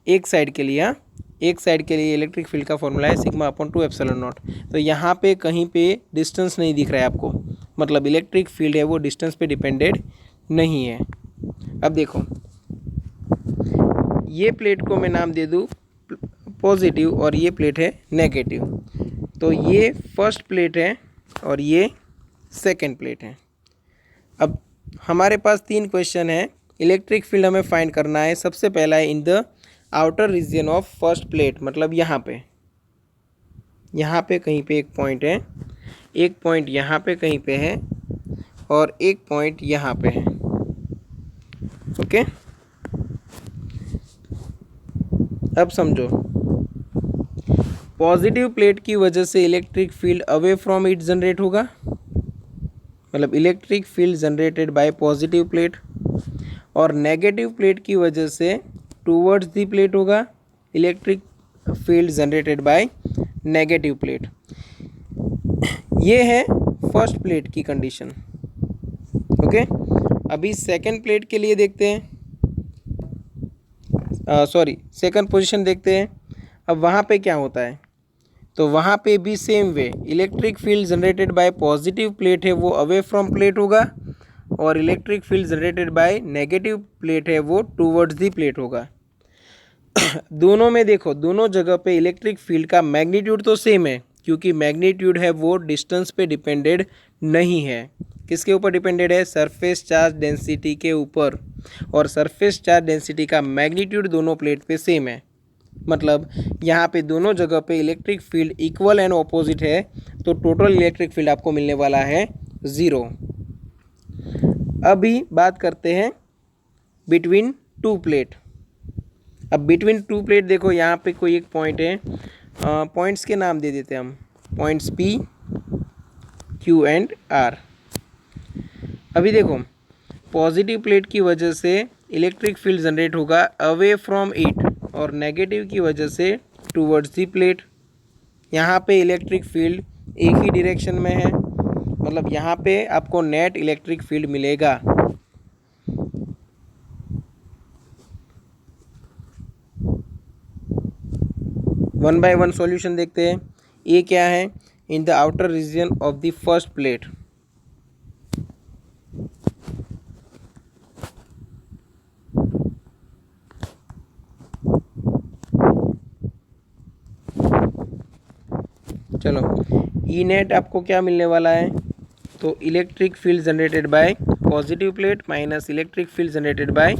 एक साइड के लिए, हाँ, एक साइड के लिए इलेक्ट्रिक फील्ड का फॉर्मूला है सिग्मा अपॉन 2ε0। तो यहाँ पे कहीं पे डिस्टेंस नहीं दिख रहा है आपको, मतलब इलेक्ट्रिक फील्ड है वो डिस्टेंस पे डिपेंडेड नहीं है। अब देखो ये प्लेट को मैं नाम दे दूँ पॉजिटिव और ये प्लेट है नेगेटिव, तो ये फर्स्ट प्लेट है और ये सेकंड प्लेट है। अब हमारे पास 3 क्वेश्चन है, इलेक्ट्रिक फील्ड हमें फाइंड करना है। सबसे पहला है in the outer region of first plate, मतलब यहाँ पे कहीं पे एक पॉइंट है, एक पॉइंट यहाँ पे कहीं पे है और एक पॉइंट यहाँ पे है। ओके, अब समझो, पॉजिटिव प्लेट की वजह से electric field away from it generate होगा, मतलब electric field generated by positive plate, और नेगेटिव प्लेट की वजह से टूवर्ड्स दी प्लेट होगा, electric field generated by negative plate. ये है फर्स्ट प्लेट की कंडीशन। ओके, अभी सेकंड प्लेट के लिए देखते हैं, सेकंड पोजीशन देखते हैं। अब वहाँ पे क्या होता है, तो वहाँ पे भी same way, electric field generated by positive plate है वो अवे फ्रॉम प्लेट होगा, और electric field generated by negative plate है वो टूवर्ड्स दी प्लेट होगा। दोनों में देखो, दोनों जगह पे इलेक्ट्रिक फील्ड का मैग्नीट्यूड तो सेम है, क्योंकि मैग्नीट्यूड है वो डिस्टेंस पे डिपेंडेड नहीं है। किसके ऊपर डिपेंडेड है, सरफेस चार्ज डेंसिटी के ऊपर, और सरफेस चार्ज डेंसिटी का मैग्नीट्यूड दोनों प्लेट पे सेम है। मतलब यहाँ पे दोनों जगह पे electric field equal and opposite है, तो टोटल इलेक्ट्रिक फील्ड आपको मिलने वाला है 0। अभी बात करते हैं बिटवीन टू प्लेट। अब बिटवीन टू प्लेट देखो, यहाँ पे कोई एक पॉइंट है, पॉइंट्स के नाम दे देते हैं हम, points P, Q and R। अभी देखो, पॉजिटिव प्लेट की वजह से इलेक्ट्रिक फील्ड जनरेट होगा अवे फ्रॉम इट, और नेगेटिव की वजह से टूवर्ड्स दी प्लेट। यहाँ पे इलेक्ट्रिक फील्ड एक ही डायरेक्शन में है, मतलब यहाँ पे आपको नेट इलेक्ट्रिक फील्ड मिलेगा। वन बाय वन सॉल्यूशन देखते हैं। ये क्या है, in the outer region of the first plate, चलो ई नेट आपको क्या मिलने वाला है, तो electric field generated by positive plate minus electric field generated by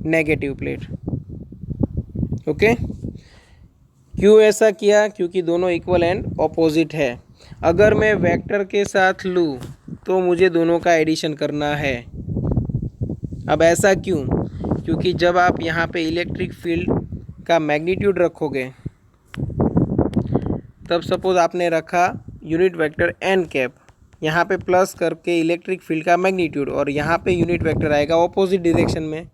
negative plate. Okay, क्यों ऐसा किया, क्योंकि दोनों इक्वल एंड ऑपोजिट है। अगर मैं वेक्टर के साथ लूँ तो मुझे दोनों का एडिशन करना है। अब ऐसा क्यों, क्योंकि जब आप यहाँ पे इलेक्ट्रिक फील्ड का मैग्नीट्यूड रखोगे, तब सपोज आपने रखा यूनिट वेक्टर n कैप, यहाँ पे प्लस करके इलेक्ट्रिक फील्ड का मैग्नीट्यूड, और यहाँ पे यूनिट वेक्टर आएगा ऑपोजिट डायरेक्शन में,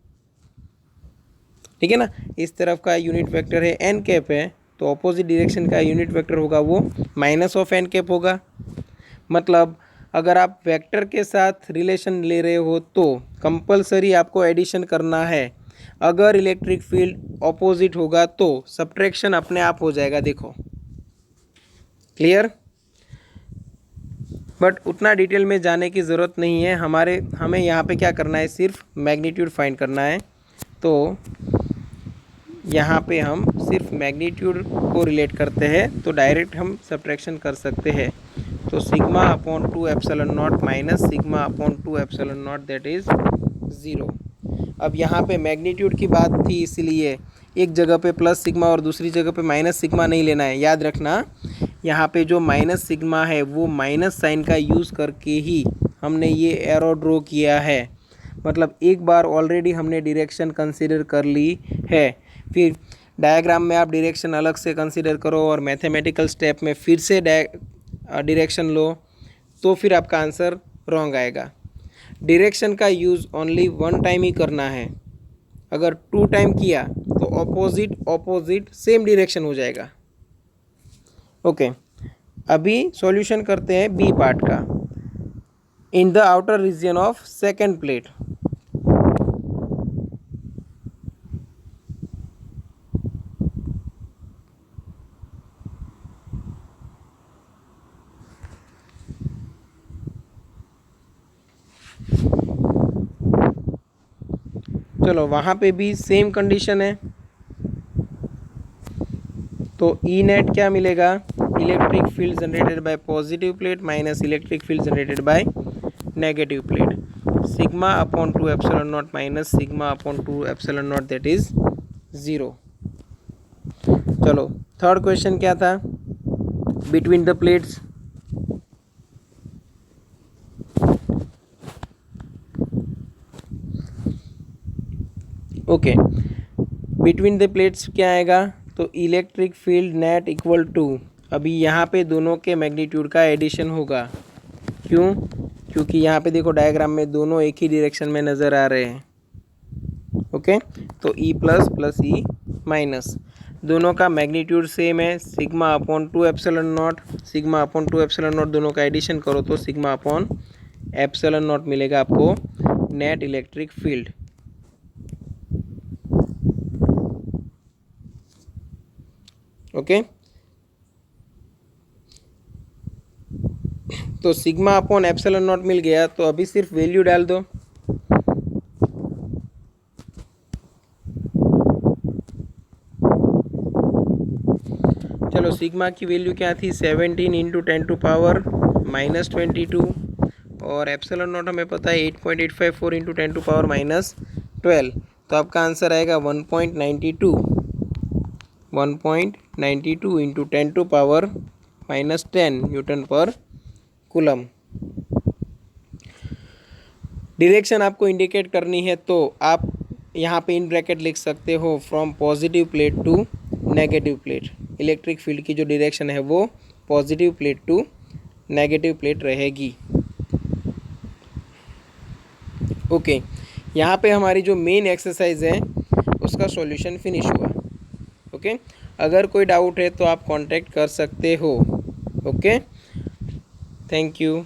ठीक है ना। इस तरफ का यूनिट वेक्टर है n कैप है, तो ऑपोजिट डायरेक्शन का यूनिट वेक्टर होगा वो माइनस ऑफ n कैप होगा। मतलब अगर आप वेक्टर के साथ रिलेशन ले रहे हो तो कंपलसरी आपको एडिशन करना है। अगर इलेक्ट्रिक फील्ड ऑपोजिट होगा तो सब्ट्रैक्शन अपने आप हो जाएगा। देखो, क्लियर। बट उतना डिटेल में जाने की ज़रूरत नहीं है, हमें यहाँ पे क्या करना है, सिर्फ मैग्नीट्यूड फाइंड करना है। तो यहाँ पे हम सिर्फ मैग्नीट्यूड को रिलेट करते हैं, तो डायरेक्ट हम सब्ट्रैक्शन कर सकते हैं। तो sigma upon 2 epsilon naught minus sigma upon 2 epsilon naught, that is 0। अब यहाँ पे मैग्नीट्यूड की बात थी, इसलिए एक जगह पे प्लस सिग्मा और दूसरी जगह पे माइनस सिग्मा नहीं लेना है। याद रखना, यहाँ पे जो माइनस सिग्मा है वो माइनस साइन का यूज़ करके ही हमने ये एरो ड्रॉ किया है। मतलब एक बार ऑलरेडी हमने डायरेक्शन कंसीडर कर ली है, फिर डायग्राम में आप डायरेक्शन अलग से कंसीडर करो और मैथमेटिकल स्टेप में फिर से डायरेक्शन लो, तो फिर आपका आंसर रॉन्ग आएगा। डायरेक्शन का यूज़ ओनली 1 टाइम ही करना है। अगर 2 टाइम किया तो ऑपोजिट सेम डायरेक्शन हो जाएगा। ओके, अभी सॉल्यूशन करते हैं बी पार्ट का। In the outer region of second plate, चलो वहाँ पे भी सेम कंडीशन है। तो ई नेट क्या मिलेगा, electric field generated by positive plate minus electric field generated by negative plate, sigma upon 2 epsilon naught minus sigma upon 2 epsilon naught, that is 0। चलो थर्ड क्वेश्चन क्या था, between the plates. Okay, between the plates क्या आएगा, तो electric field net equal to, अभी यहाँ पे दोनों के मैग्नीट्यूड का एडिशन होगा। क्यों, क्योंकि यहाँ पे देखो डायग्राम में दोनों एक ही डायरेक्शन में नज़र आ रहे हैं। ओके, तो E plus plus E minus, दोनों का मैग्नीट्यूड सेम है, sigma upon 2 epsilon not, sigma upon 2 epsilon not, दोनों का एडिशन करो तो सिग्मा अपॉन एप्सिलॉन नॉट मिलेगा आपको नेट इलेक्ट्रिक फील्ड। ओके, तो सिग्मा अपॉन एप्सिलॉन नॉट मिल गया, तो अभी सिर्फ वैल्यू डाल दो। चलो सिग्मा की वैल्यू क्या थी, 17 इंटू 10 टू पावर माइनस 22, और एप्सिलॉन नॉट हमें पता है 8.854 इंटू 10 टू पावर माइनस 12, तो आपका आंसर आएगा 1.92, 1.92 into 10 to power minus 10 newton पर कूलम। डायरेक्शन आपको इंडिकेट करनी है तो आप यहाँ पे इन ब्रैकेट लिख सकते हो, from positive plate to negative plate, electric field की जो डायरेक्शन है वो positive plate to negative plate रहेगी। ओके, यहाँ पे हमारी जो मेन एक्सरसाइज है उसका सॉल्यूशन फिनिश हुआ। ओके, अगर कोई डाउट है तो आप कांटेक्ट कर सकते हो। Okay, thank you.